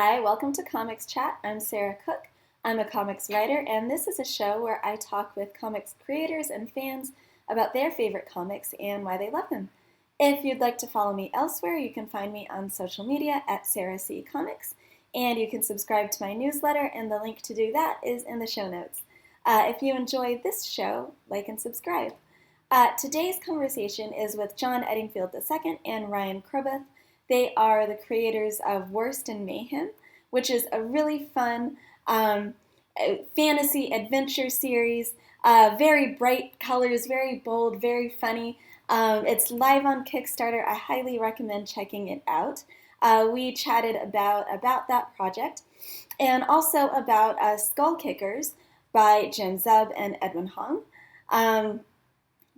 Hi, welcome to Comics Chat. I'm Sarah Cook. I'm a comics writer, and this is a show where I talk with comics creators and fans about their favorite comics and why they love them. If you'd like to follow me elsewhere, you can find me on social media at Sarah C. Comics, and you can subscribe to my newsletter, and the link to do that is in the show notes. If you enjoy this show, like and subscribe. Today's conversation is with John Edingfield II and Ryan Kroboth. They are the creators of Wurst Mayhem, which is a really fun fantasy adventure series. Very bright colors, very bold, very funny. It's live on Kickstarter. I highly recommend checking it out. We chatted about that project and also about Skullkickers by Jim Zub and Edwin Huang,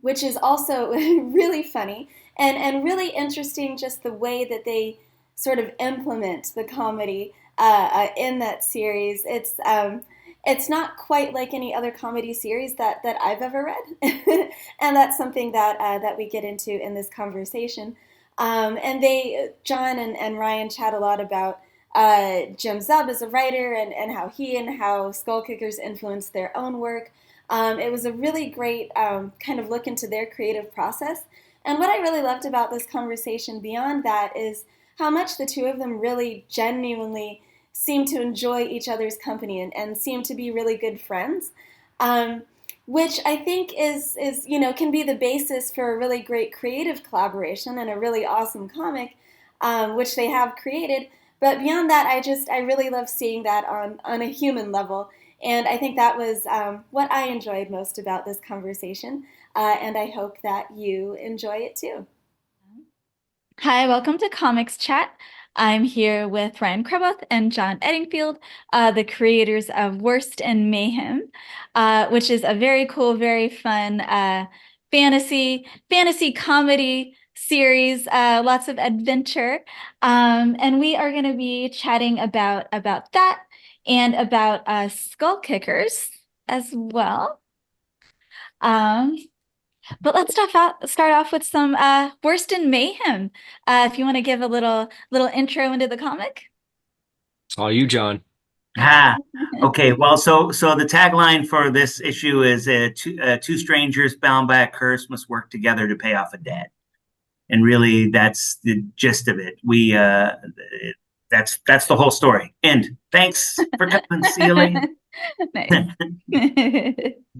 which is also really funny and really interesting, just the way that they sort of implement the comedy in that series. It's not quite like any other comedy series that I've ever read, and that's something that we get into in this conversation. And John and Ryan chat a lot about Jim Zub as a writer and how he and how Skullkickers influenced their own work. It was a really great kind of look into their creative process. And what I really loved about this conversation beyond that is how much the two of them really genuinely seem to enjoy each other's company and seem to be really good friends, which I think is can be the basis for a really great creative collaboration and a really awesome comic, which they have created. But beyond that, I really love seeing that on a human level. And I think that was what I enjoyed most about this conversation. And I hope that you enjoy it too. Hi, welcome to Comics Chat. I'm here with Ryan Kroboth and John Edingfield, the creators of Wurst Mayhem, which is a very cool, very fun fantasy comedy series, lots of adventure. And we are going to be chatting about that and about Skullkickers as well. But let's start off with some Wurst Mayhem. If you want to give a little intro into the comic. It's all you, John. Okay. Well, so the tagline for this issue is two strangers bound by a curse must work together to pay off a debt. And really, that's the gist of it. That's the whole story. And thanks for coming. See you later.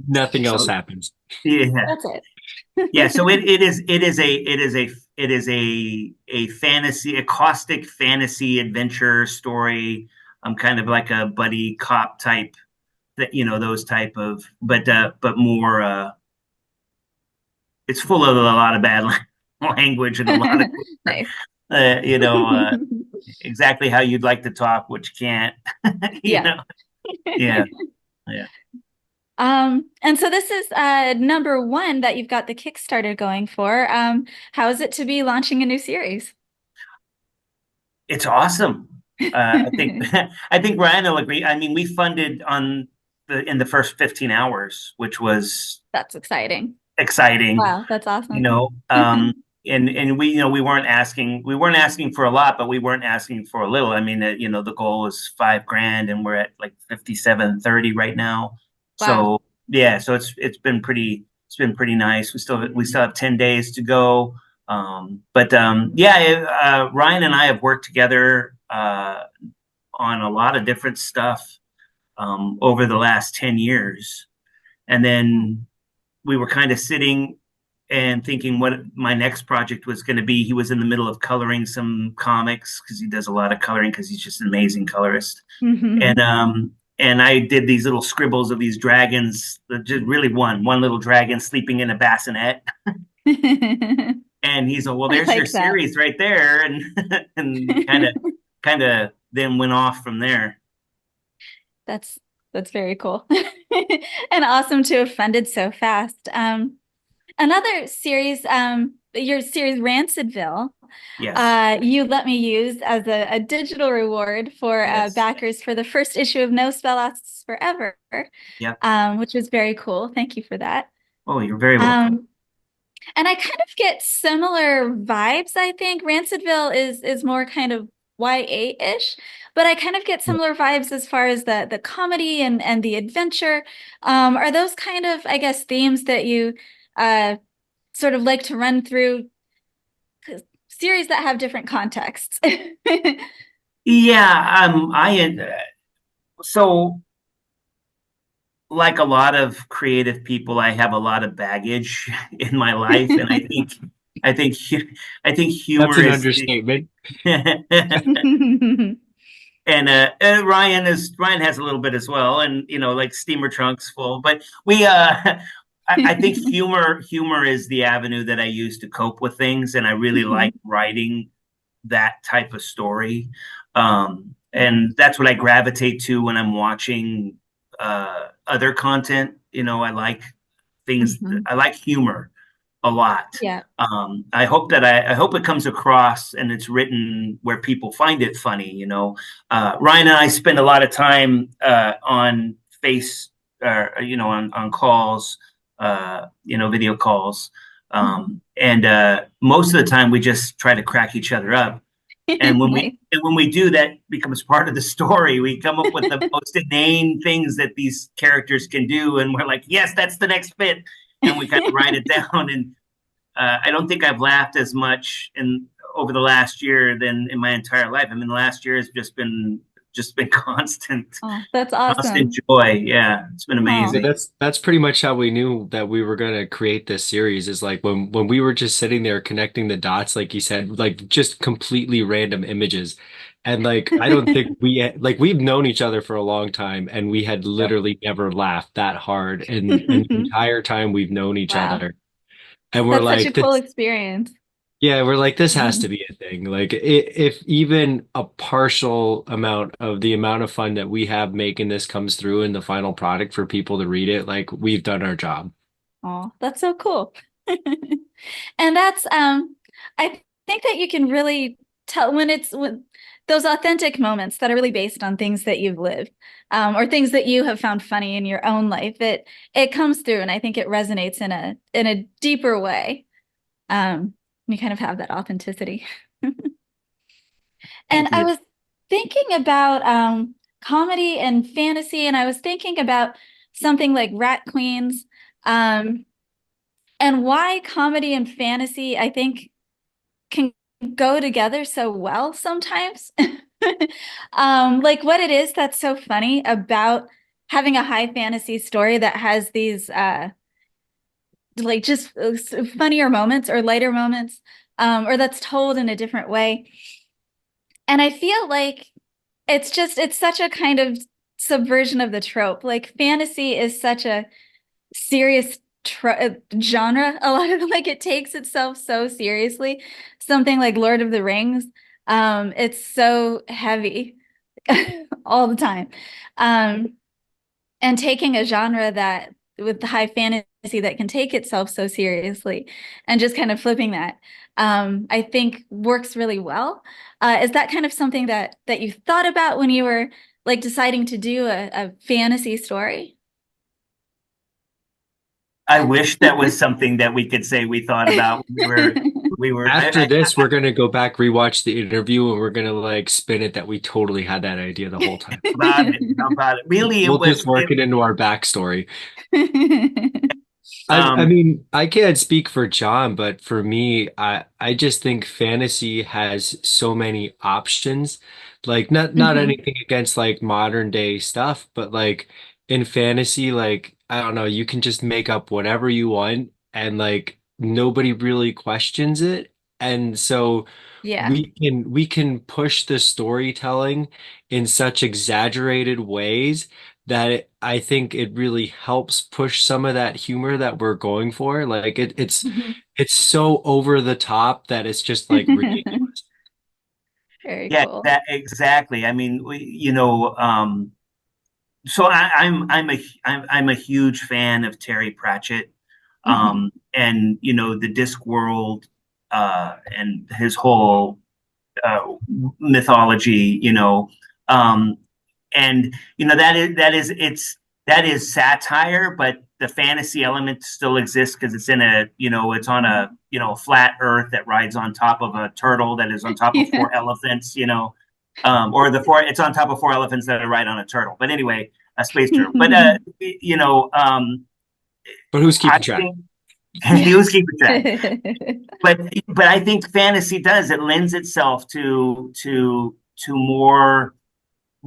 Nothing else happens. Yeah. That's it. Yeah, so it is a fantasy, a caustic fantasy adventure story. Kind of like a buddy cop type, those type of, but more. It's full of a lot of bad language and a lot of, nice. Exactly how you'd like to talk, which you can't. Yeah. Yeah. And so this is number one that you've got the Kickstarter going for. How is it to be launching a new series? It's awesome. I think Ryan will agree. I mean, we funded in the first 15 hours, which was that's exciting. Wow, that's awesome. And we weren't asking for a lot, but we weren't asking for a little. I mean, the goal was $5,000, and we're at like 5730 right now. Wow. So yeah, so it's been pretty nice. We still have 10 days to go. Ryan and I have worked together on a lot of different stuff over the last 10 years. And then we were kind of sitting and thinking what my next project was going to be. He was in the middle of coloring some comics because he does a lot of coloring because he's just an amazing colorist. Mm-hmm. And I did these little scribbles of these dragons, just really one little dragon sleeping in a bassinet. And he's like, well, there's your series right there. And kind of then went off from there. That's very cool. And awesome to have funded so fast. Another series, your series Rancidville, yes. You let me use as a digital reward for yes. Backers for the first issue of No Spell Lasts Forever, which was very cool. Thank you for that. Oh, you're very welcome. And I kind of get similar vibes, I think. Rancidville is more kind of YA-ish, but I kind of get similar vibes as far as the comedy and the adventure. Are those kind of, I guess, themes that you sort of like to run through series that have different contexts? Yeah, so like a lot of creative people, I have a lot of baggage in my life, and I think I think That's humor an is understatement. Ryan has a little bit as well, and like steamer trunks full. But we I think humor is the avenue that I use to cope with things, and I really like writing that type of story. And that's what I gravitate to when I'm watching other content. I like things. I like humor a lot. Yeah. I hope it comes across and it's written where people find it funny. Ryan and I spend a lot of time on on calls, video calls. And most of the time we just try to crack each other up. And when we do, that becomes part of the story. We come up with the most inane things that these characters can do, and we're like, yes, that's the next bit, and we kind of write it down. And I don't think I've laughed as much over the last year than in my entire life. I mean, the last year has just been constant. Oh, that's awesome. Constant joy. Yeah, it's been amazing. That's pretty much how we knew that we were gonna create this series, is like when we were just sitting there connecting the dots, like you said, like just completely random images. And like I don't think we've known each other for a long time, and we had literally never laughed that hard in the entire time we've known each other. And we're That's like, such a cool experience. yeah, we're like, this has to be a thing. Like, if even a partial amount of the amount of fun that we have making this comes through in the final product for people to read it, like, we've done our job. Oh, that's so cool. And that's I think that you can really tell when those authentic moments that are really based on things that you've lived, or things that you have found funny in your own life, that it comes through, and I think it resonates in a deeper way. You kind of have that authenticity. And I was thinking about comedy and fantasy, and I was thinking about something like Rat Queens, and why comedy and fantasy, I think, can go together so well sometimes. Like what it is that's so funny about having a high fantasy story that has these like just funnier moments or lighter moments, or that's told in a different way. And I feel like it's such a kind of subversion of the trope. Like fantasy is such a serious genre. A lot of like it takes itself so seriously. Something like Lord of the Rings, it's so heavy all the time. And taking a genre that with the high fantasy that can take itself so seriously and just kind of flipping that, I think works really well. Is that kind of something that you thought about when you were like deciding to do a fantasy story? I wish that was something that we could say we thought about. We were After this, we're gonna go back, rewatch the interview, and we're gonna like spin it that we totally had that idea the whole time. about it. Really, We'll just work it into our backstory. I Um, mean, I can't speak for John, but for me, I just think fantasy has so many options. Like not anything against like modern day stuff, but like in fantasy, like I don't know, you can just make up whatever you want, and like nobody really questions it. And so Yeah. we can push the storytelling in such exaggerated ways that I think it really helps push some of that humor that we're going for. Like it's so over the top that it's just like ridiculous. Very yeah, cool. that exactly. I mean, so I'm a huge fan of Terry Pratchett, and the Discworld, and his whole mythology. Um, and that is satire, but the fantasy element still exists because it's it's on a flat Earth that rides on top of a turtle that is on top of Yeah. 4 elephants. or it's on top of four elephants that are right on a turtle. But anyway, a space turtle. But But who's I keeping track? think he was keeping track. But I think fantasy does. It lends itself to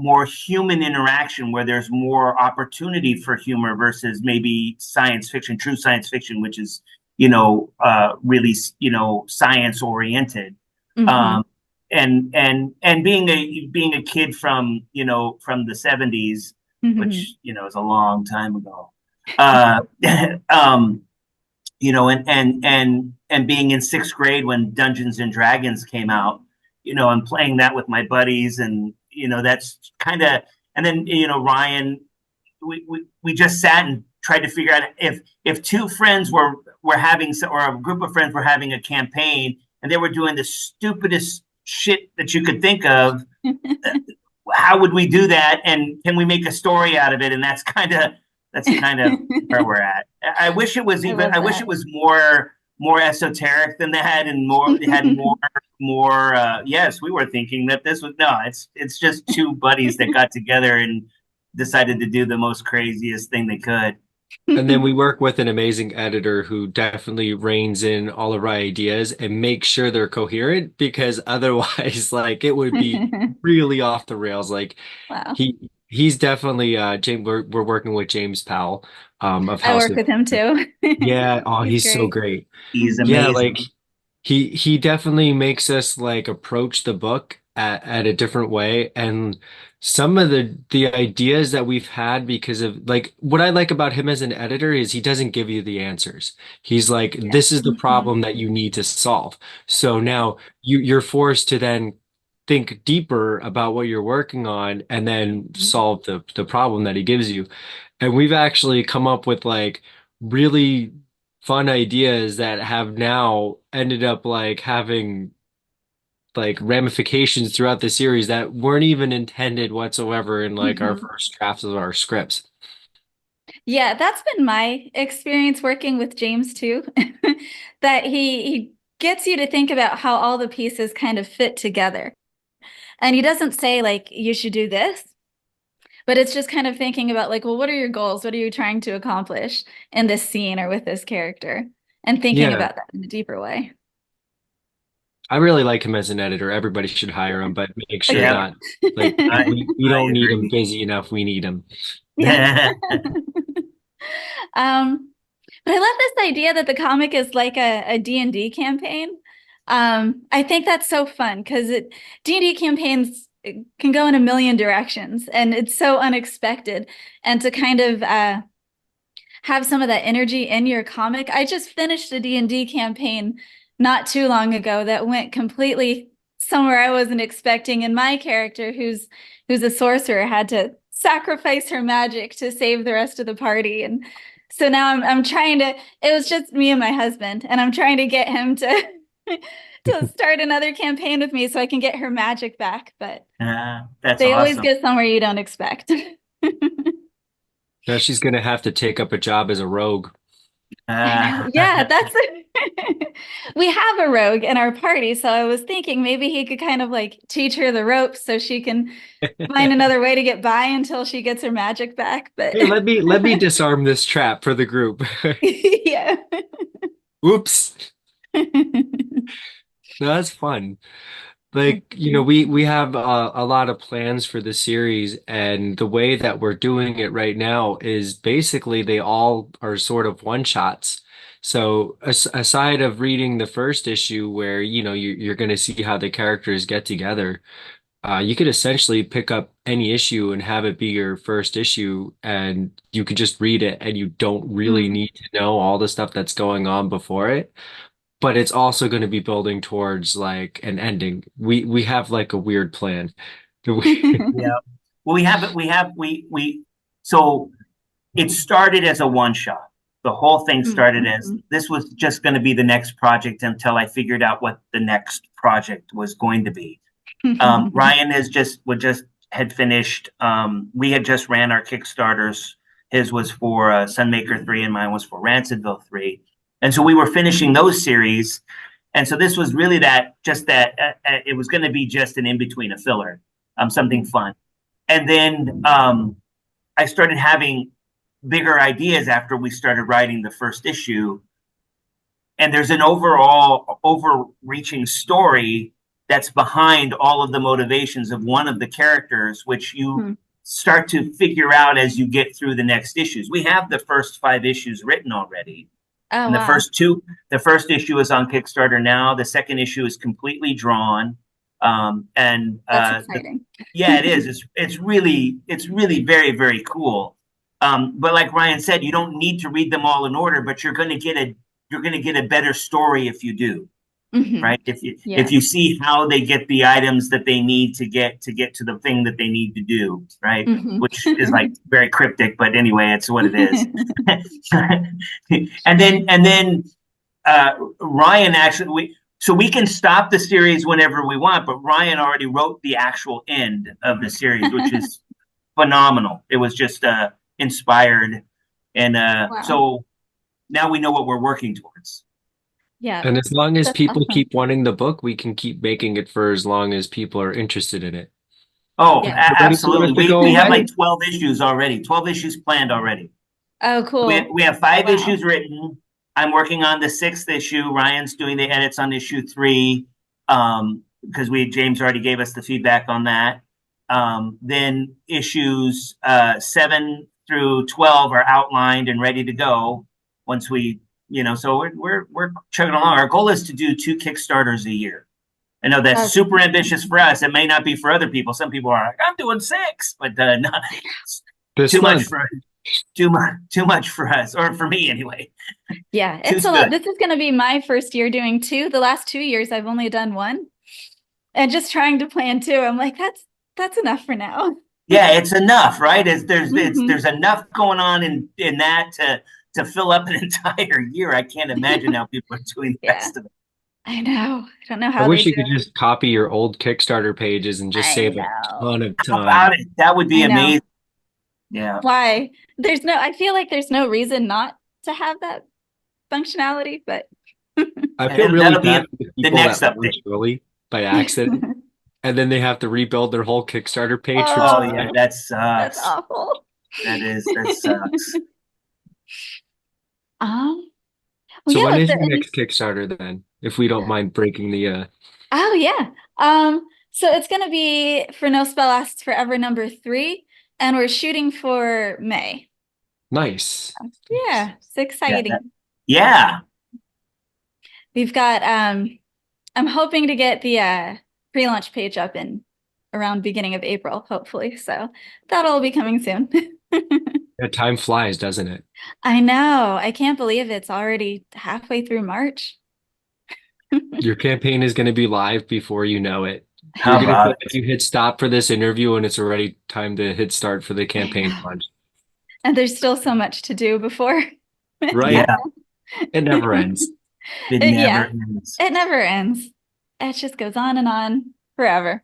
more human interaction where there's more opportunity for humor versus maybe science fiction, true science fiction, which is, really, science oriented. Mhm. And being a kid from, from the 70s, which, is a long time ago. Um, and being in sixth grade when Dungeons and Dragons came out, and playing that with my buddies, and that's kind of, and then Ryan, we just sat and tried to figure out if two friends were having, or a group of friends were having a campaign and they were doing the stupidest shit that you could think of, how would we do that, and can we make a story out of it? And that's kind of where we're at. I wish it was I wish it was more esoteric than that, and more. Yes, we were thinking that this was no. It's just two buddies that got together and decided to do the most craziest thing they could. And then we work with an amazing editor who definitely reins in all of our ideas and makes sure they're coherent, because otherwise, like, it would be really off the rails. Like, Wow. he's definitely James. We're working with James Powell of I House work of with him too. Yeah. Oh, he's so great. great. He's Yeah, amazing. like he definitely makes us like approach the book at a different way. And some of the ideas that we've had, because of, like, what I like about him as an editor is he doesn't give you the answers. He's like, Yeah. this is the problem that you need to solve. So now you're forced to then think deeper about what you're working on and then solve the problem that he gives you. And we've actually come up with like really fun ideas that have now ended up like having like ramifications throughout the series that weren't even intended whatsoever in like our first drafts of our scripts. Yeah, that's been my experience working with James too. That he gets you to think about how all the pieces kind of fit together. And he doesn't say like you should do this, but it's just kind of thinking about like, well, what are your goals? What are you trying to accomplish in this scene or with this character? And thinking Yeah, about that in a deeper way. I really like him as an editor. Everybody should hire him, but make sure Yeah, that like I we I don't need him agree. busy enough. We need him. Yeah. Um, but I love this idea that the comic is like a D&D campaign. I think that's so fun because D&D campaigns can go in a million directions and it's so unexpected. And to kind of have some of that energy in your comic. I just finished a D&D campaign not too long ago that went completely somewhere I wasn't expecting, and my character, who's a sorcerer, had to sacrifice her magic to save the rest of the party. And so now I'm trying to, it was just me and my husband, and I'm trying to get him to to start another campaign with me so I can get her magic back. But That's they always awesome. get somewhere you don't expect. Now she's gonna have to take up a job as a rogue. Yeah, that's we have a rogue in our party, so I was thinking maybe he could kind of like teach her the ropes so she can find another way to get by until she gets her magic back. But Hey, let me disarm this trap for the group. yeah. Oops. No, that's fun. Like, we have a lot of plans for the series, and the way that we're doing it right now is basically they all are sort of one shots. So aside of reading the first issue where, you're going to see how the characters get together, you could essentially pick up any issue and have it be your first issue, and you could just read it and you don't really Mm. need to know all the stuff that's going on before it. But it's also going to be building towards like an ending. We have like a weird plan. Yeah. Well, we so it started as a one shot. The whole thing started as Mhm. this was just going to be the next project until I figured out what the next project was going to be. Ryan had finished. We had just ran our Kickstarters. His was for Sunmaker 3 and mine was for Rancidville 3. And so we were finishing those series. And so this was really it was going to be just an in between, a filler. something fun. And then I started having bigger ideas after we started writing the first issue. And there's an overall overreaching story that's behind all of the motivations of one of the characters, which you start to figure out as you get through the next issues. We have the first 5 issues written already. Oh, and the wow. the first issue is on Kickstarter now. The second issue is completely drawn. That's exciting. Yeah, it is. It's really very, very cool. But like Ryan said, you don't need to read them all in order, but you're going to get a better story if you do. Right? If you see how they get the items that they need to get to the thing that they need to do, right? Which is like very cryptic, but anyway, it's what it is. and then Ryan actually so we can stop the series whenever we want, but Ryan already wrote the actual end of the series, which is phenomenal. It was just inspired, and so now we know what we're working towards. Yeah. And as long as That's people awesome. keep wanting the book, we can keep making it for as long as people are interested in it. Oh, Yeah. absolutely. We have like 12 issues already, 12 issues planned already. Oh, cool. We have 5 issues written. I'm working on the 6th issue. Ryan's doing the edits on issue 3 because James already gave us the feedback on that. Then issues 7 through 12 are outlined and ready to go once we, so we're chugging along. Our goal is to do 2 Kickstarters a year. I know that's super ambitious for us. It may not be for other people. Some people are like, I'm doing 6, but not too much for us, or for me anyway. Yeah, it's a lot. This is going to be my first year doing 2. The last 2 years I've only done 1, and just trying to plan 2. I'm like, that's enough for now. Yeah, it's enough, right? There's enough going on in that to fill up an entire year. I can't imagine how people are doing the rest of it. I know. I don't know how I wish you do could just copy your old Kickstarter pages and just save a ton of time. How about it? That would be amazing. Yeah. Why? I feel like there's no reason not to have that functionality, but I feel really bad for the next update early by accident, and then they have to rebuild their whole Kickstarter page. Oh yeah, that sucks. That's awful. That sucks. So when is your next Kickstarter then? If we don't mind breaking the Oh yeah. So it's gonna be For No Spell Lasts Forever #3, and we're shooting for May. Nice. Yeah, it's exciting. Yeah. We've got I'm hoping to get the pre-launch page up in around beginning of April, hopefully. So that'll be coming soon. Yeah, time flies, doesn't it? I know. I can't believe it's already halfway through March. Your campaign is going to be live before you know it. How about if you hit stop for this interview and it's already time to hit start for the campaign launch. And there's still so much to do before. Right? Yeah. It never ends. It never ends. It never ends. It just goes on and on forever.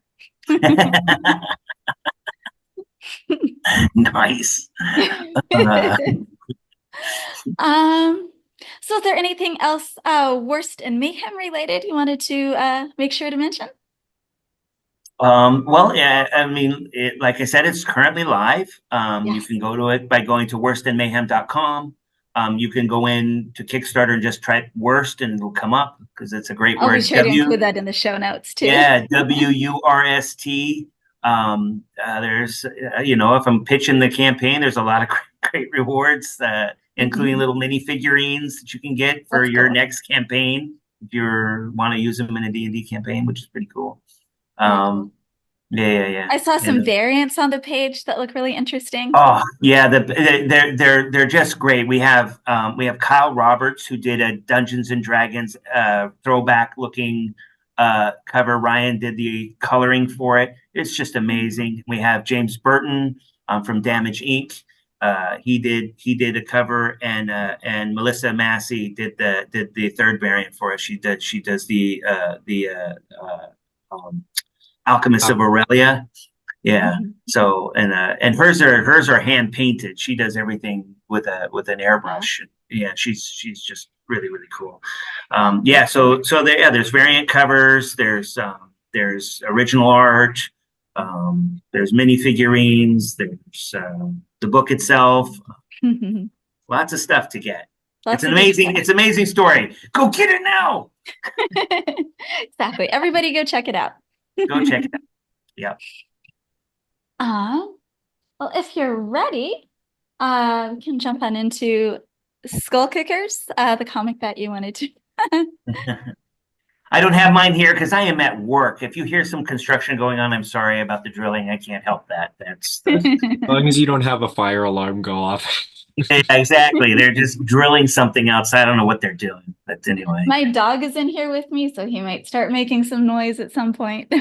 Nice. So is there anything else Wurst and Mayhem related you wanted to make sure to mention? Well, yeah, I mean, like I said, it's currently live. You can go to it by going to worstandmayhem.com. You can go in to Kickstarter and just type Wurst and it'll come up because it's a great word. I'll be sure to include that in the show notes too. Yeah, WURST. There's, if I'm pitching the campaign, there's a lot of great rewards, including little mini figurines that you can get for your next campaign if you want to use them in a D&D campaign, which is pretty cool. Yeah. I saw some variants on the page that look really interesting. Oh yeah, they're just great. We have Kyle Roberts, who did a Dungeons and Dragons throwback looking cover. Ryan did the coloring for it. It's just amazing. We have James Burton from Damage Inc. He did a cover, and Melissa Massey did the third variant for us. She does the Alchemist of Aurelia. Yeah. So and hers are hand painted. She does everything with an airbrush. Yeah, she's just really, really cool. So there's variant covers, there's original art, There's mini figurines. There's the book itself. Lots of stuff to get. It's an amazing story. Go get it now. Exactly. Everybody go check it out. Go check it out. Yeah. Well, if you're ready, we can jump on into Skullkickers, the comic that you wanted to. I don't have mine here because I am at work. If you hear some construction going on, I'm sorry about the drilling. I can't help that. That's as long as you don't have a fire alarm go off. exactly. They're just drilling something outside. I don't know what they're doing, but anyway. My dog is in here with me, so he might start making some noise at some point.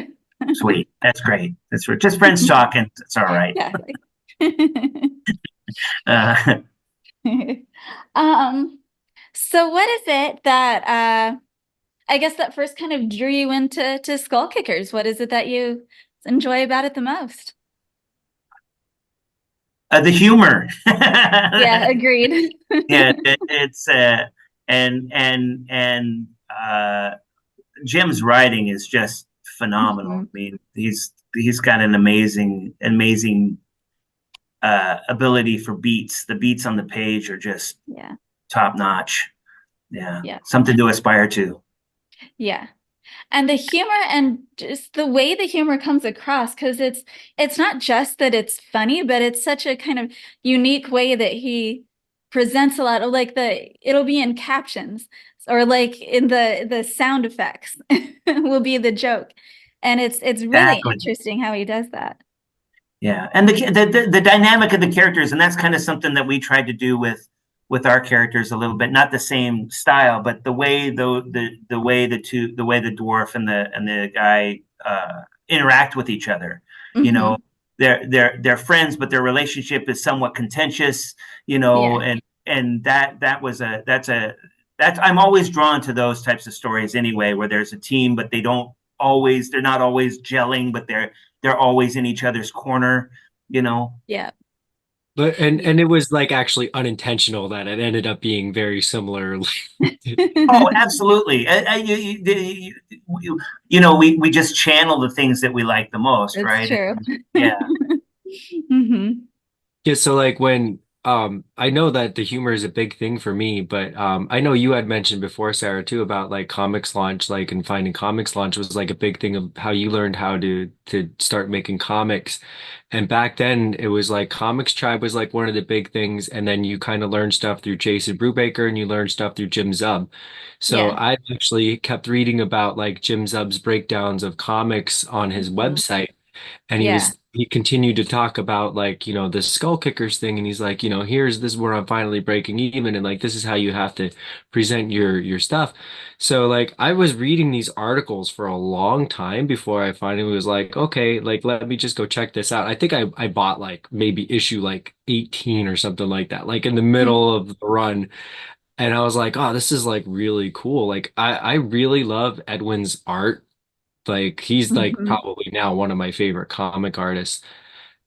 Sweet. That's great. That's just friends talking. It's all right. Yeah. So what is it that I guess that first kind of drew you into Skullkickers? What is it that you enjoy about it the most? The humor. Yeah, agreed. Yeah, it's and Jim's writing is just phenomenal. I mean, he's got an amazing ability for beats. The beats on the page are just top notch. Yeah, something to aspire to. Yeah. And the humor and just the way the humor comes across, because it's not just that it's funny, but it's such a kind of unique way that he presents a lot of, like, it'll be in captions or like in the sound effects will be the joke. And it's really interesting how he does that. Yeah. And the dynamic of the characters, and that's kind of something that we tried to do with our characters a little bit, not the same style, but the way the dwarf and the guy interact with each other. You know, they're friends, but their relationship is somewhat contentious. You know, and that's I'm always drawn to those types of stories anyway, where there's a team, but they're not always gelling, but they're always in each other's corner. You know. Yeah. But and it was like actually unintentional that it ended up being very similar. Oh, absolutely. You know, we just channel the things that we like the most, That's right? True. Yeah. Yeah, so like when I know that the humor is a big thing for me, but I know you had mentioned before, Sarah, too, about like Comics Launch, like, and finding Comics Launch was like a big thing of how you learned how to start making comics. And back then it was like Comix Tribe was like one of the big things, and then you kind of learned stuff through Jason Brubaker and you learned stuff through Jim Zub. So I actually kept reading about like Jim Zub's breakdowns of comics on his website. And he continued to talk about, like, you know, the Skullkickers thing, and he's like, you know, this is where I'm finally breaking even, and like this is how you have to present your stuff. So like I was reading these articles for a long time before I finally was like, okay, like let me just go check this out. I think I bought like maybe issue like 18 or something like that, like in the middle of the run. And I was like, oh, this is like really cool. Like I really love Edwin's art. Like he's like probably now one of my favorite comic artists.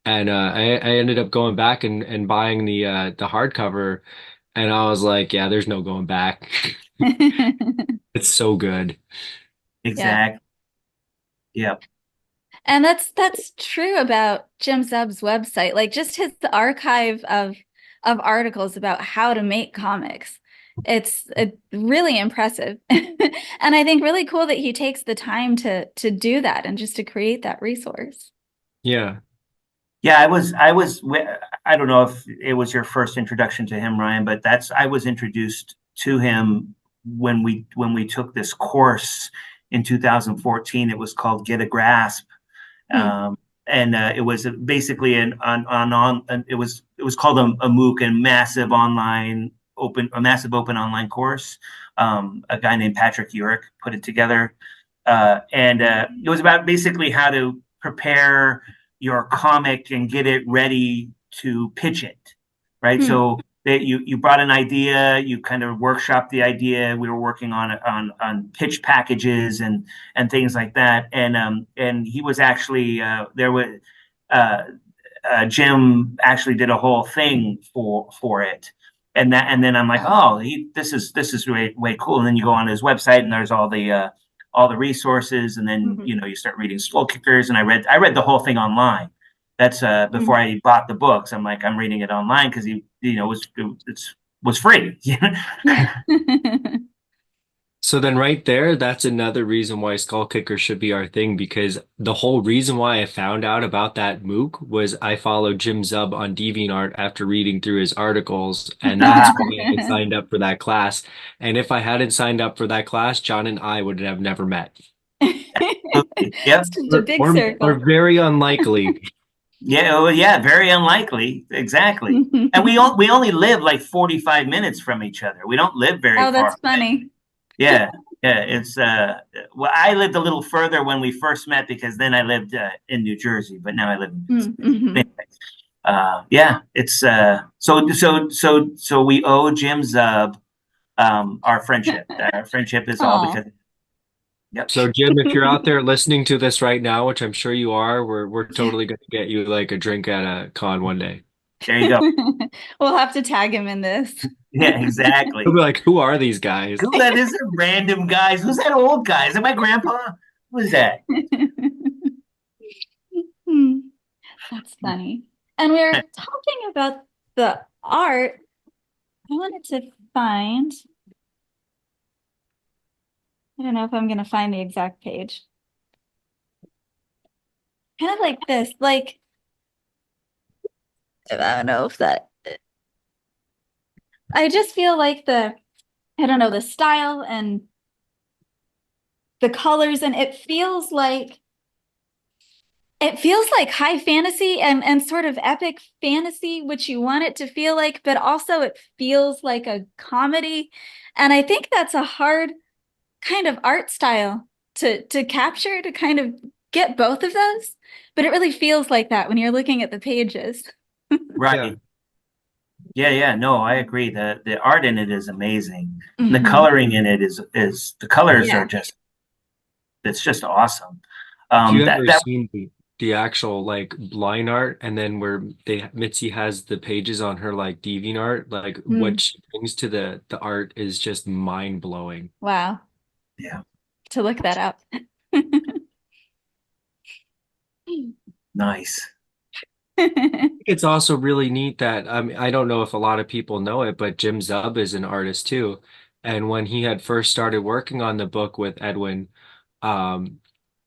And I ended up going back and buying the hardcover, and I was like, yeah, there's no going back. It's so good. Exactly. Yep. And that's true about Jim Zub's website. Like just his archive of articles about how to make comics. It's really impressive. And I think really cool that he takes the time to do that and just to create that resource. Yeah. Yeah, I don't know if it was your first introduction to him, Ryan, but I was introduced to him when we took this course in 2014. It was called Get a Grasp. And it was basically it was called a MOOC, a massive open online course. A guy named Patrick Urick put it together, and it was about basically how to prepare your comic and get it ready to pitch it, right? So that you brought an idea, you kind of workshopped the idea. We were working on pitch packages and things like that. And he was actually Jim actually did a whole thing for it. And then I'm like, oh, this is way cool. And then you go on his website and there's all all the resources, and then Mhm. you start reading Skullkickers, and I read the whole thing online. That's before I bought the books. I'm reading it online because it was free. Yeah. So then right there, that's another reason why Skull Kicker should be our thing, because the whole reason why I found out about that MOOC was I followed Jim Zub on DeviantArt after reading through his articles, and that's why I signed up for that class. And if I hadn't signed up for that class, John and I would have never met. Yep. It's just a big Or circle. very unlikely. Yeah, well, yeah, very unlikely. Exactly. And we only live like 45 minutes from each other. We don't live very Oh, that's far. funny. Yeah, yeah. It's well, I lived a little further when we first met because then I lived in New Jersey, but now I live in Mm-hmm. yeah. It's so we owe Jim Zub our friendship. Our friendship is all Oh, because yep. So Jim, if you're out there listening to this right now, which I'm sure you are, we're totally gonna get you like a drink at a con one day. There you go. we'll have to tag him in this. Yeah, He'll exactly. be like, "Who are these guys?" Who that is? Random guys. Who's that old guy? Is that my grandpa? Who is that? Hmm, that's funny. And we were talking about the art. I wanted to find, I don't know if I'm going to find the exact page. Kind of like this, like, I don't know if that, I just feel like I don't know, the style and the colors, and it feels like high fantasy and sort of epic fantasy, which you want it to feel like, but also it feels like a comedy. And I think that's a hard kind of art style to capture, to kind of get both of those. But it really feels like that when you're looking at the pages. Yeah. Right. Yeah, yeah. No, I agree. The art in it is amazing. And the Mhm. coloring in it is the colors are Yeah. just it's just awesome. Have you That ever that seen the actual like line art, and then where Mitzi has the pages on her like DeviantArt, like Mm. what she brings to the art is just mind blowing. Wow. yeah, To look that up. nice. It's also really neat that I don't know if a lot of people know it, but Jim Zub is an artist too. And when he had first started working on the book with Edwin, um,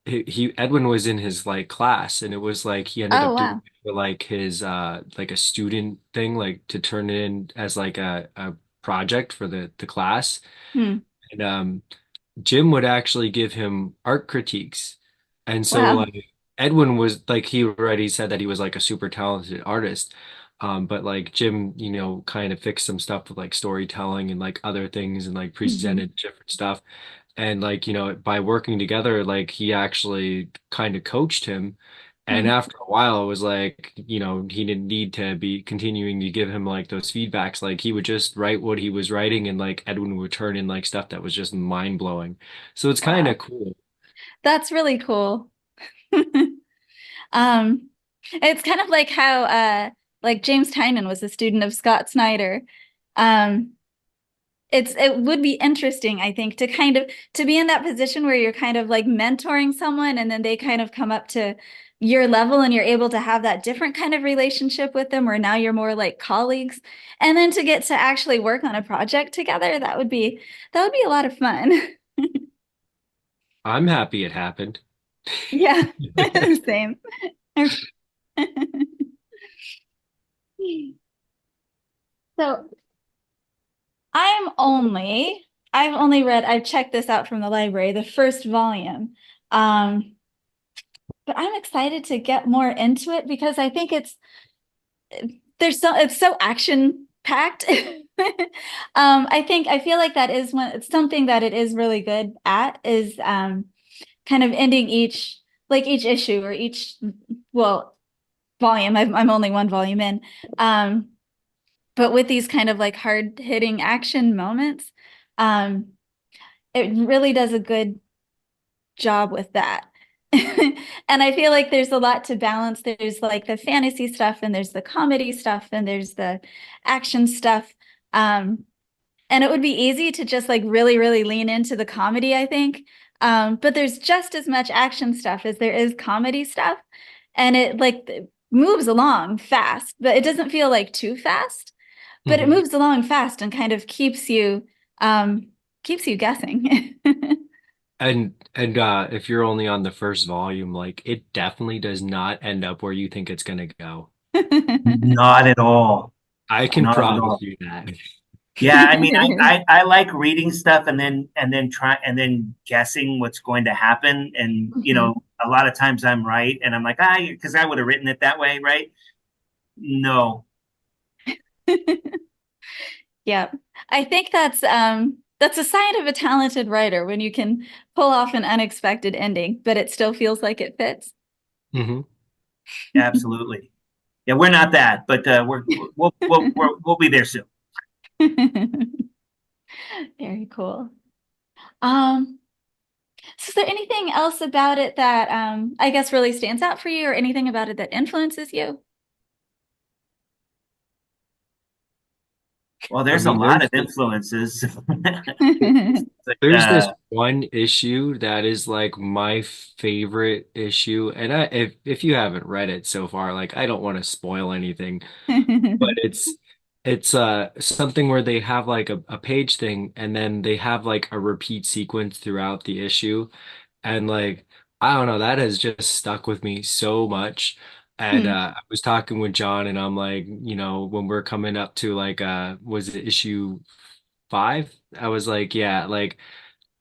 Edwin was in his like class, and it was like he ended Oh, up doing wow. it for like his like a student thing, like to turn it in as like a project for the class. Hmm. And Jim would actually give him art critiques. And so Wow. like Edwin was like he already said that he was like a super talented artist. But like Jim, kind of fixed some stuff with like storytelling and like other things and like Mhm. presented different stuff. And like, by working together, like he actually kind of coached him. And Hmm. after a while, it was like, he didn't need to be continuing to give him like those feedbacks. Like he would just write what he was writing, and like Edwin would turn in like stuff that was just mind blowing. So it's kind Wow. of cool. That's really cool. Um, it's kind of like how like James Tynan was a student of Scott Snyder. Um, it would be interesting, I think, to kind of to be in that position where you're kind of like mentoring someone and then they kind of come up to your level and you're able to have that different kind of relationship with them where now you're more like colleagues. And then to get to actually work on a project together, that would be a lot of fun. I'm happy it happened. Yeah, same. So I've checked this out from the library, the first volume. Um, but I'm excited to get more into it because I think it's so action packed. I feel like that is it's something that it is really good at is kind of ending each issue or each well volume. I'm only one volume in. But with these kind of like hard hitting action moments, um, it really does a good job with that. And I feel like there's a lot to balance. There's like the fantasy stuff, and there's the comedy stuff, and there's the action stuff. Um, And it would be easy to just like really, really lean into the comedy, I think. But there's just as much action stuff as there is comedy stuff. And it like moves along fast, but it doesn't feel like too fast. But it moves along fast and kind of keeps you guessing. And if you're only on the first volume, like it definitely does not end up where you think it's gonna go. Not at all. I can Not at promise all. you that. Yeah, I mean, I like reading stuff and then guessing what's going to happen, and a lot of times I'm right, and I'm like, because I would have written it that way, right? No. Yeah. I think that's a sign of a talented writer when you can pull off an unexpected ending, but it still feels like it fits. Absolutely. Yeah, we're not that, but we'll be there soon. Very cool. So is there anything else about it that I guess really stands out for you, or anything about it that influences you? Well, there's a lot of influences. There's this one issue that is like my favorite issue, and if you haven't read it so far, like I don't want to spoil anything, but it's something where they have like a page thing, and then they have like a repeat sequence throughout the issue, and like I don't know, that has just stuck with me so much. And I was talking with John, and I'm like, when we're coming up to like was it issue 5? I was like, yeah, like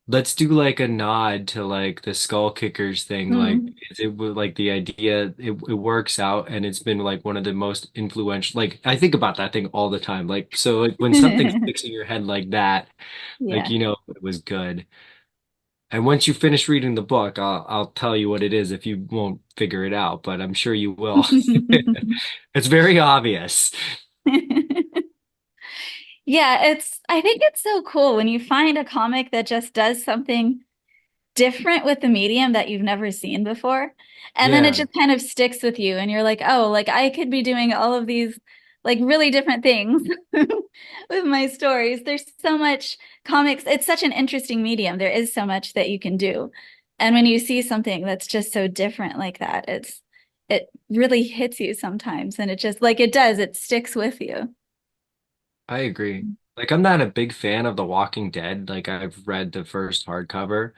let's do like a nod to like the Skullkickers thing. Like it was like the idea, it works out, and it's been like one of the most influential. Like I think about that thing all the time. Like so, like when something sticks in your head like that, like Yeah. it was good. And once you finish reading the book, I'll tell you what it is if you won't figure it out, but I'm sure you will. It's very obvious. Yeah, I think it's so cool when you find a comic that just does something different with the medium that you've never seen before. And then it Yeah. just kind of sticks with you and you're like, oh, like I could be doing all of these like really different things with my stories. There's so much comics. It's such an interesting medium. There is so much that you can do. And when you see something that's just so different like that, it really hits you sometimes. And it just like it does, it sticks with you. I agree. Like I'm not a big fan of The Walking Dead. Like I've read the first hardcover,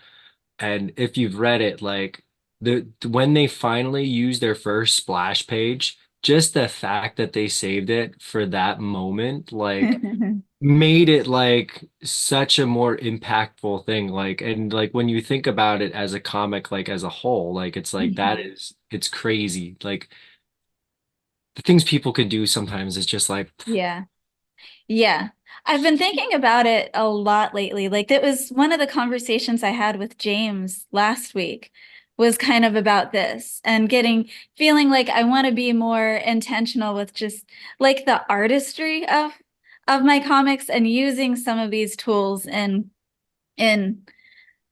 and if you've read it, like the when they finally use their first splash page, just the fact that they saved it for that moment, like made it like such a more impactful thing. Like and like when you think about it as a comic, like as a whole, like it's like it's crazy. Like the things people can do sometimes is just like Yeah. Yeah. I've been thinking about it a lot lately. Like that was one of the conversations I had with James last week was kind of about this and feeling like I want to be more intentional with just like the artistry of my comics and using some of these tools in I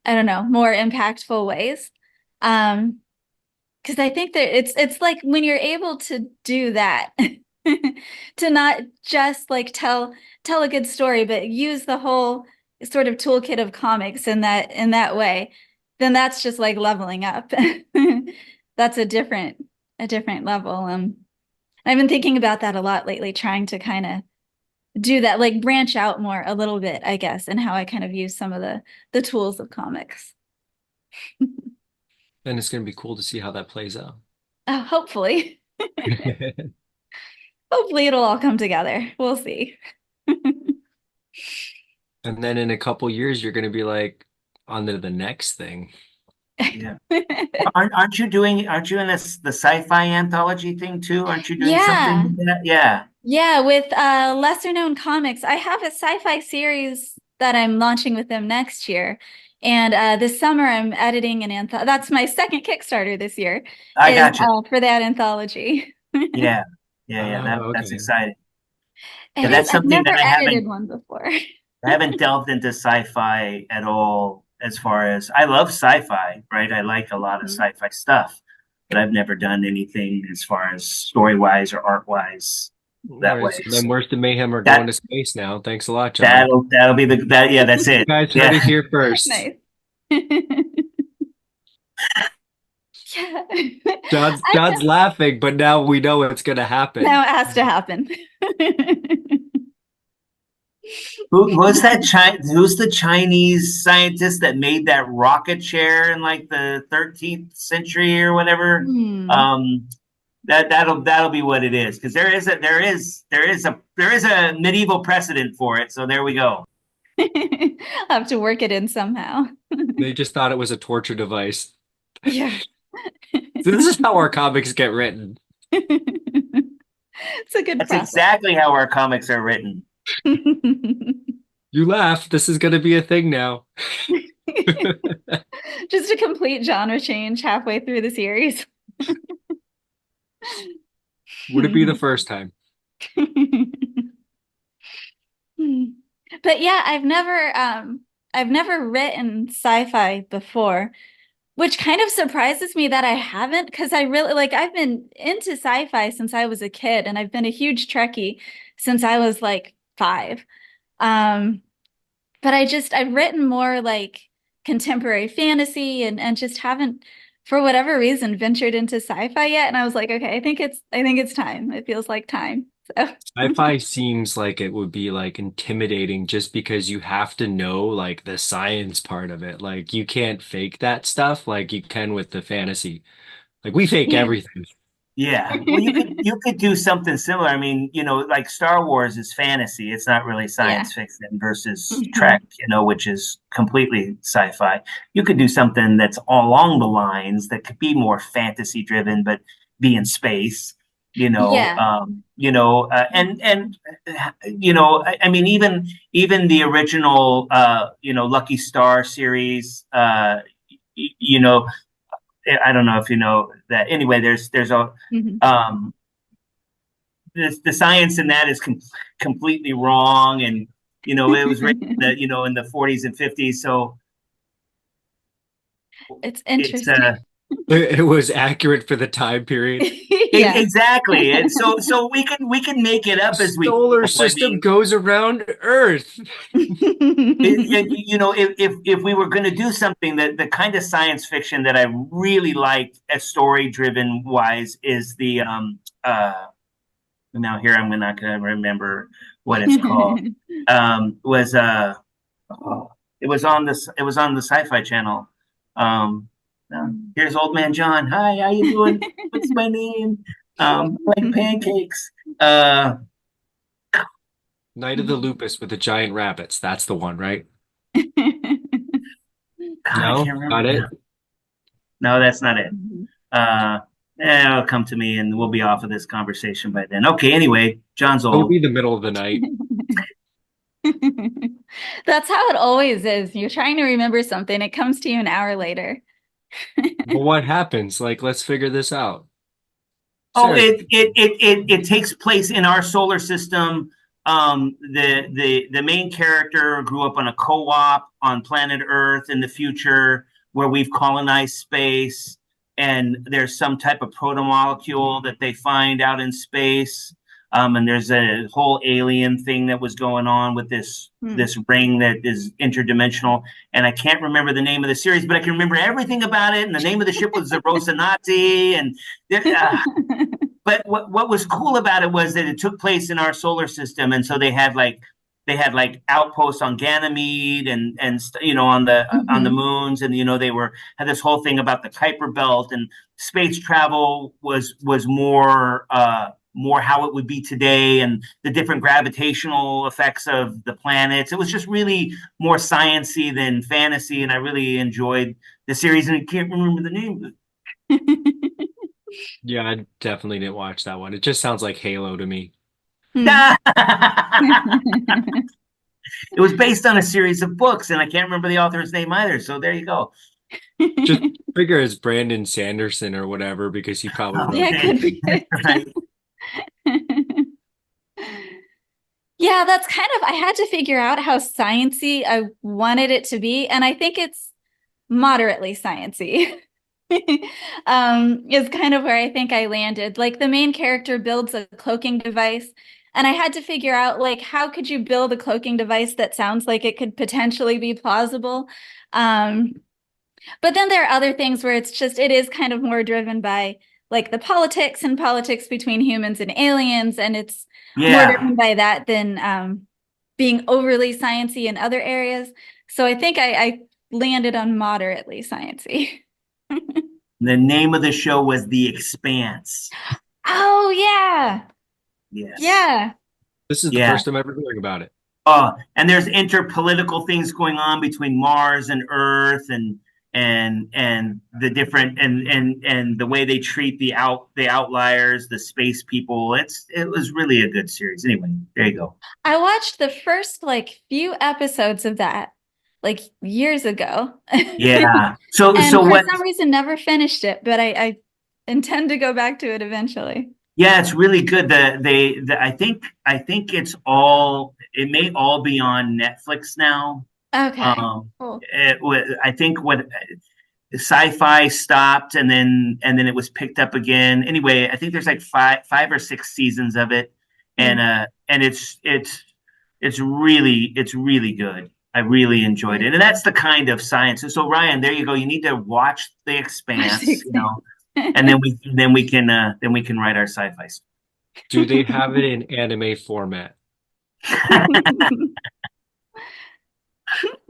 don't know, more impactful ways. Because I think that it's like when you're able to do that, to not just like tell a good story, but use the whole sort of toolkit of comics in that way, then that's just like leveling up. That's a different level. I've been thinking about that a lot lately, trying to kind of do that, like branch out more a little bit, I guess, and how I kind of use some of the tools of comics. and it's gonna be cool to see how that plays out. Hopefully. Hopefully it'll all come together. We'll see. And then in a couple years, you're gonna be like on to the next thing. Yeah. Aren't you in this the sci-fi anthology thing too? Aren't you doing something Yeah. with that? Yeah. Yeah, with lesser known comics. I have a sci-fi series that I'm launching with them next year. And this summer I'm editing an anthology. That's my second Kickstarter this year I is gotcha. for that anthology. Yeah. Yeah. That's Okay. exciting. Yeah, It is. that's I've something never that edited one before. I haven't delved into sci-fi at all as far as I love sci-fi, right? I like a lot of Mhm. sci-fi stuff, but I've never done anything as far as story-wise or art-wise All that right, way. so then Wurst and Mayhem are That going to space now. Thanks a lot, John. that'll be yeah, that's You it. guys heard Yeah. it here first. Nice. Yeah. John's laughing, but now we know it's gonna happen. Now it has to happen. Who's the Chinese scientist that made that rocket chair in like the 13th century or whatever? Hmm. That'll be what it is, because there is a medieval precedent for it. So there we go. I'll have to work it in somehow. They just thought it was a torture device. Yeah. So this is how our comics get written. It's a good That's process. exactly how our comics are written. You laugh. This is gonna be a thing now. Just a complete genre change halfway through the series. Would it be the first time? But yeah, I've never written sci-fi before, which kind of surprises me that I haven't, because I really I've been into sci-fi since I was a kid, and I've been a huge Trekkie since I was like 5. But I've written more like contemporary fantasy and just haven't, for whatever reason, ventured into sci-fi yet. And I was like, okay, I think it's time. It feels like time. So Sci-fi seems like it would be like intimidating just because you have to know like the science part of it. Like you can't fake that stuff like you can with the fantasy. Like we fake yeah. everything. Yeah, well, you could do something similar. I mean, like Star Wars is fantasy; it's not really science fiction versus Trek, which is completely sci-fi. You could do something that's along the lines that could be more fantasy driven, but be in space. Yeah. I mean, even the original, Lucky Star series, I don't know if you know that. Anyway, there's a the science in that is completely wrong, and it was written in the 40s and 50s. So It's it's interesting. It was accurate for the time period. Yeah. exactly, and so we can make it up as we Solar go. system goes around Earth. If we were going to do something, that the kind of science fiction that I really liked as story driven wise is the now here I'm not going to remember what it's called. Was it was on the Sci-Fi Channel. Here's Old Man John. Hi, how you doing? What's my name? Like pancakes. Night of the Lupus with the giant rabbits. That's the one, right? God, No, I can't remember. not it. No, that's not it. It'll come to me, and we'll be off of this conversation by then. Okay, anyway, John's It'll old. be the middle of the night. That's how it always is. You're trying to remember something, it comes to you an hour later. But what happens? Like, let's figure this out. Oh, Seriously. it takes place in our solar system. The main character grew up on a co-op on planet Earth in the future, where we've colonized space, and there's some type of protomolecule that they find out in space. And there's a whole alien thing that was going on with this ring that is interdimensional. And I can't remember the name of the series, but I can remember everything about it. And the name of the ship was the Rosinante. And but what was cool about it was that it took place in our solar system, and so they had outposts on Ganymede and on the moons, and they had this whole thing about the Kuiper Belt, and space travel was more how it would be today, and the different gravitational effects of the planets. It was just really more sciencey than fantasy, and I really enjoyed the series, and I can't remember the name of it. Yeah, I definitely didn't watch that one. It just sounds like Halo to me. It was based on a series of books, and I can't remember the author's name either. So there you go. Just figure it's Brandon Sanderson or whatever, because he probably wrote Yeah, it could be. Right. Yeah, that's kind of, I had to figure out how sciencey I wanted it to be, and I think it's moderately sciencey. is kind of where I think I landed. Like the main character builds a cloaking device, and I had to figure out like how could you build a cloaking device that sounds like it could potentially be plausible. Um, but then there are other things where it is kind of more driven by like the politics and politics between humans and aliens, and it's more Yeah. driven by that than being overly sciencey in other areas. So I think I landed on moderately sciencey. The name of the show was The Expanse. Oh yeah. Yes. Yeah. This is the Yeah. first time ever hearing about it. And there's interpolitical things going on between Mars and Earth, and the different and the way they treat the outliers, the space people. It was really a good series. Anyway, there you go. I watched the first like few episodes of that like years ago. Yeah. So And for what? some reason never finished it, but I intend to go back to it eventually. Yeah, it's really good. I think it may all be on Netflix now. Okay. Cool. I think what sci-fi stopped, and then it was picked up again. Anyway, I think there's like five or six seasons of it, and it's really good. I really enjoyed it, and that's the kind of science. And so Ryan, there you go. You need to watch The Expanse, and then we can write our sci-fi stuff. Do they have it in anime format?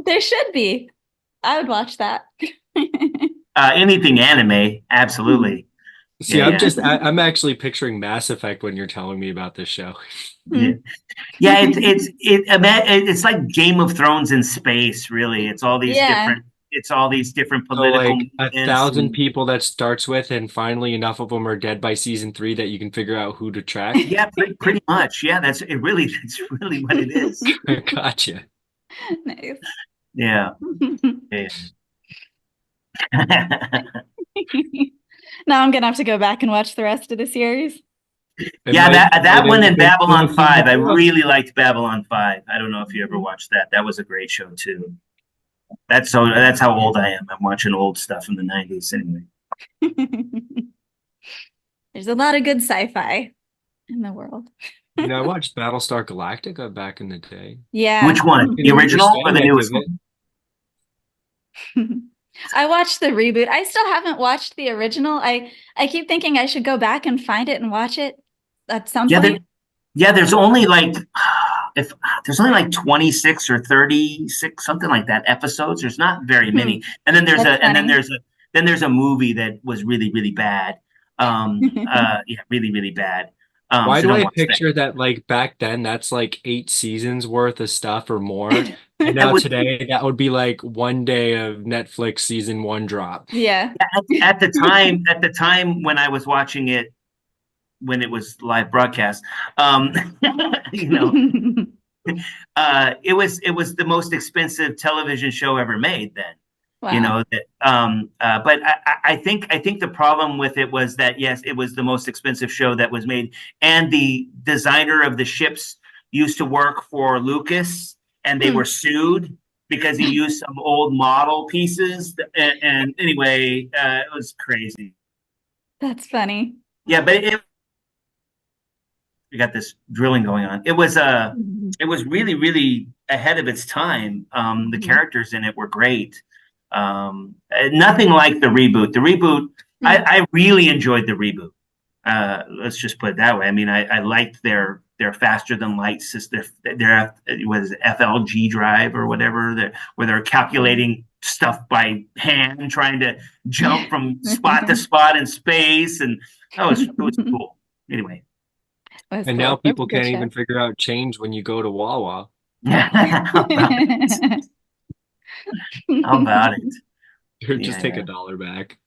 There should be. I would watch that. Anything anime, absolutely. See, Yeah, I'm actually picturing Mass Effect when you're telling me about this show. yeah. Yeah, it's like Game of Thrones in space, really. It's all these different So political like movements 1,000 people that starts with, and finally enough of them are dead by season 3 that you can figure out who to track. Yeah, pretty much. Yeah, that's really what it is. Gotcha. Nice. Yeah. Now I'm gonna have to go back and watch the rest of the series. Yeah, that one and Babylon 5. I really liked Babylon 5. I don't know if you ever watched that. That was a great show too. That's how old I am. I'm watching old stuff from the 90s anyway. There's a lot of good sci-fi in the world. I watched Battlestar Galactica back in the day. Yeah. Which one? The original or the newest one? I watched the reboot. I still haven't watched the original. I keep thinking I should go back and find it and watch it at some point. There's only like 26 or 36, something like that, episodes. There's not very many. And then there's a movie that was really, really bad. Really, really bad. Why do I picture that like back then that's like 8 seasons worth of stuff or more? And now today that would be like one day of Netflix season 1 drop. Yeah. At the time when I was watching it, when it was live broadcast, it was the most expensive television show ever made then. Wow. But I think the problem with it was that, yes, it was the most expensive show that was made, and the designer of the ships used to work for Lucas, and they were sued because he used some old model pieces. And anyway, it was crazy. That's funny. Yeah, but we got this drilling going on. It was really, really ahead of its time. The characters in it were great. Nothing like the reboot. The reboot, I really enjoyed the reboot. Let's just put it that way. I mean, I liked their faster than light system. Their was FLG drive or whatever. Where they're calculating stuff by hand, trying to jump from spot to spot in space, and it was cool. Anyway. And now people can't even figure out change when you go to Wawa. How about it? Just take $1 back.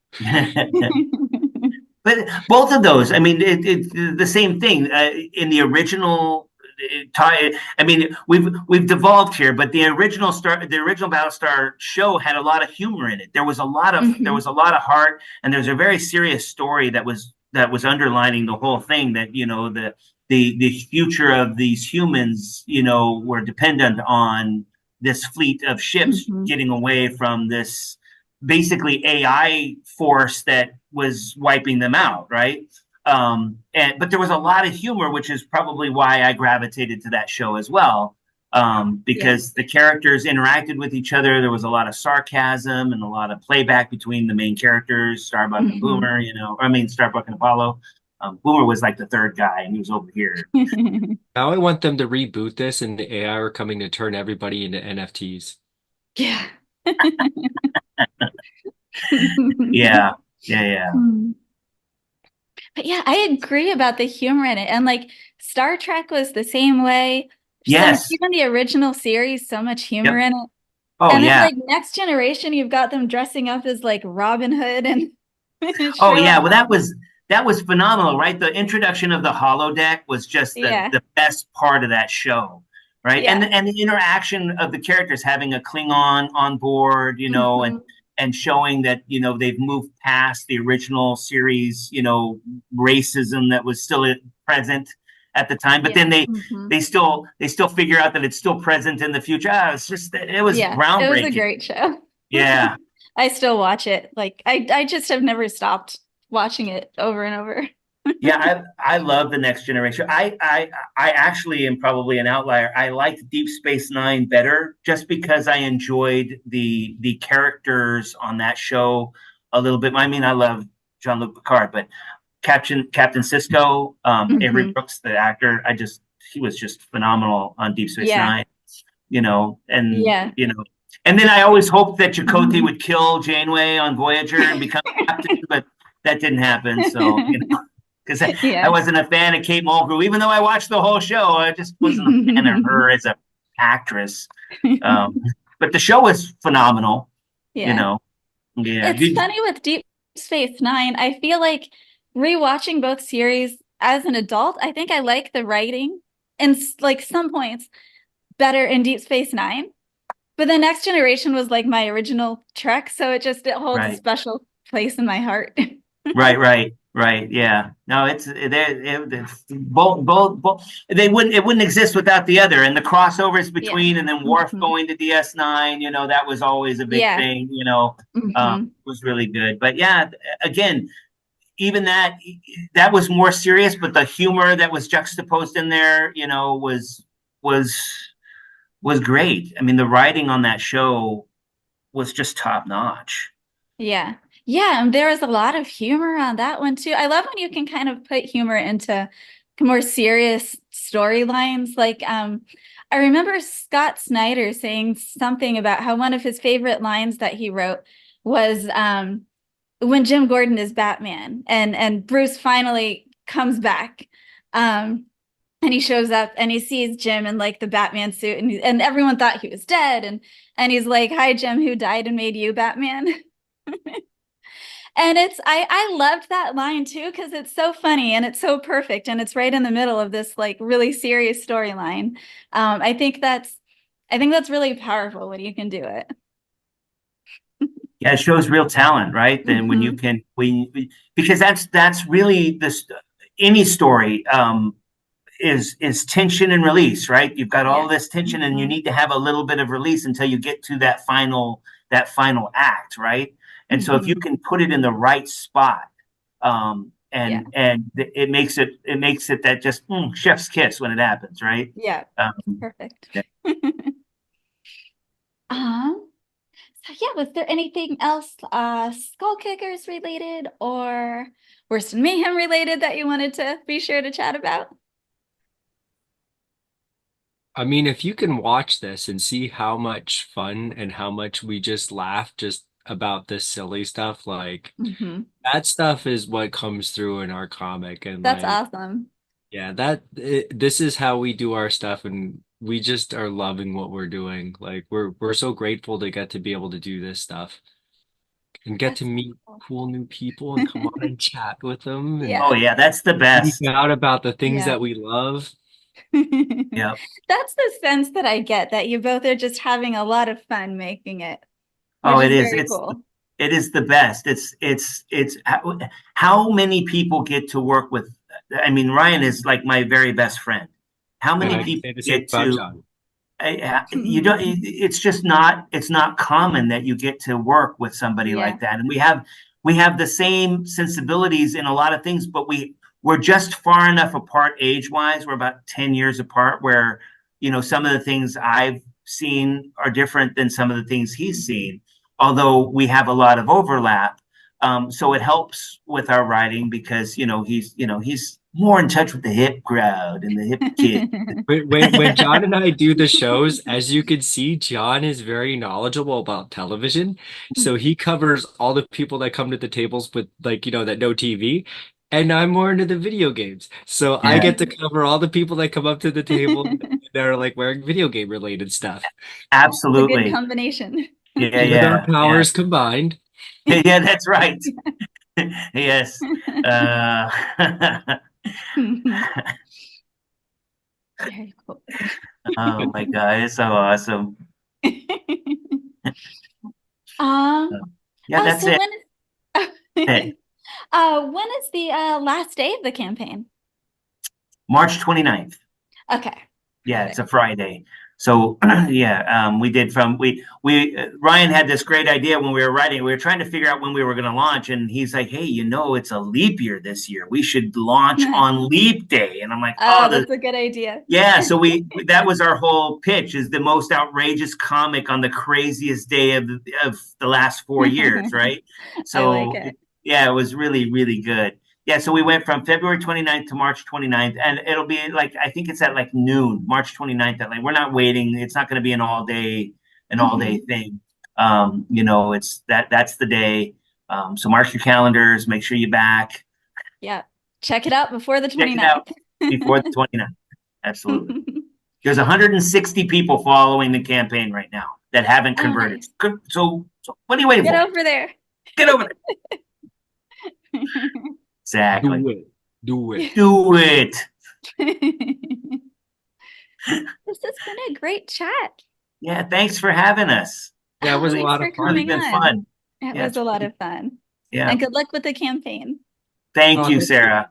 But both of those, I mean, it's the same thing. In the original, I mean, we've devolved here, but the original Battlestar show had a lot of humor in it. There was a lot of heart, and there's a very serious story that was underlining the whole thing. That the future of these humans, were dependent on this fleet of ships getting away from this basically AI force that was wiping them out, right? But there was a lot of humor, which is probably why I gravitated to that show as well. Because the characters interacted with each other. There was a lot of sarcasm and a lot of playback between the main characters, Starbuck and Boomer, Starbuck and Apollo. Boomer was like the third guy, and he was over here. Now I want them to reboot this, and the AI are coming to turn everybody into NFTs. Yeah. Yeah. But yeah, I agree about the humor in it. And like Star Trek was the same way. Yes. Even the original series, so much humor in it. Oh, and yeah. then like Next Generation, you've got them dressing up as like Robin Hood and oh yeah, well that was phenomenal, right? The introduction of the holodeck was just the best part of that show, right? Yeah. And the interaction of the characters, having a Klingon on board, you know, and showing that, you know, they've moved past the original series, you know, racism that was still present at the time, but then they still figure out that it's still present in the future. It was groundbreaking. It was a great show. Yeah. I still watch it. Like I just have never stopped watching it over and over. Yeah, I love the Next Generation. I actually am probably an outlier. I liked Deep Space Nine better just because I enjoyed the characters on that show a little bit. I mean, I love Jean-Luc Picard, but Captain Sisko, Avery Brooks, the actor, he was just phenomenal on Deep Space Nine. You know, and you know, and then I always hoped that Chakotay would kill Janeway on Voyager and become captain, but that didn't happen. So, you know, because I wasn't a fan of Kate Mulgrew, even though I watched the whole show. I just wasn't a fan of her as an actress. But the show was phenomenal. You know, It's funny with Deep Space Nine. I feel like rewatching both series as an adult, I think I like the writing and like some points better in Deep Space Nine. But the Next Generation was like my original Trek, so it holds a special place in my heart. Right. Yeah. No, it's both. It wouldn't exist without the other, and the crossovers between, and then Worf going to DS9. You know, that was always a big thing. You know, was really good. But yeah, again, even that was more serious, but the humor that was juxtaposed in there, you know, was great. I mean, the writing on that show was just top notch. Yeah, and there was a lot of humor on that one too. I love when you can kind of put humor into more serious storylines. Like, I remember Scott Snyder saying something about how one of his favorite lines that he wrote was when Jim Gordon is Batman and Bruce finally comes back. And he shows up and he sees Jim in like the Batman suit, and everyone thought he was dead. And he's like, "Hi, Jim, who died and made you Batman?" And I loved that line too, because it's so funny and it's so perfect, and it's right in the middle of this like really serious storyline. I think that's really powerful when you can do it. Yeah, it shows real talent, right? Then when you can, because that's really this any story. Is tension and release, right? You've got all this tension, and you need to have a little bit of release until you get to that final act, right? And so if you can put it in the right spot, and it makes it that just chef's kiss when it happens, right? Yeah, perfect. Yeah. So yeah, was there anything else Skullkickers related or Wurst Mayhem related that you wanted to be sure to chat about? I mean, if you can watch this and see how much fun and how much we just laugh just about this silly stuff, like that stuff is what comes through in our comic. And that's like, awesome. Yeah, this is how we do our stuff, and we just are loving what we're doing. Like we're so grateful to get to be able to do this stuff and get to meet cool new people and come on and chat with them. And oh yeah, that's the best. Speak out about the things that we love. Yeah, that's the sense that I get, that you both are just having a lot of fun making it. Oh, it is. It's cool. It is the best. It's how many people get to work with. I mean, Ryan is like my very best friend. How many people get to? you don't. It's just not. It's not common that you get to work with somebody Yeah. like that. And we have the same sensibilities in a lot of things, but we're just far enough apart age-wise. We're about 10 years apart, where some of the things I've seen are different than some of the things he's seen. Although we have a lot of overlap, so it helps with our writing because he's more in touch with the hip crowd and the hip kid. When John and I do the shows, as you can see, John is very knowledgeable about television. So he covers all the people that come to the tables with that know TV. And I'm more into the video games. So I Yeah. get to cover all the people that come up to the table that are like wearing video game related stuff. It's a good Absolutely. combination. Yeah, With our yeah, powers combined. yeah. That's right. Yes. Very cool. Oh my God, it's so awesome. Yeah, that's So it. when Hey, is the last day of the campaign? March 29th. Okay. Yeah, it's a Friday. So yeah, we did Ryan had this great idea when we were writing. We were trying to figure out when we were going to launch, and he's like, "Hey, it's a leap year this year. We should launch on Leap Day." And I'm like, Oh, that's a good idea. Yeah, so that was our whole pitch: is the most outrageous comic on the craziest day of the last 4 years, right? So I like it. yeah, it was really, really good. Yeah, so we went from February 29th to March 29th, and it'll be I think it's at noon, March 29th. We're not waiting. It's not going to be an all day thing. It's that's the day. So mark your calendars. Make sure you're back. Yeah, check it out before the Check it 29th. out before the 29th. Absolutely. There's 160 people following the campaign right now that haven't converted. Nice. So what are you waiting for? Get over there. Get over there. Exactly. Do it. Do it. This has been a great chat. Yeah, thanks for having us. Yeah, it was a Thanks lot for of fun. coming It's been on. fun. It Yeah, was a lot of fun. Yeah. And good luck with the campaign. Thank you, thank you. Sarah.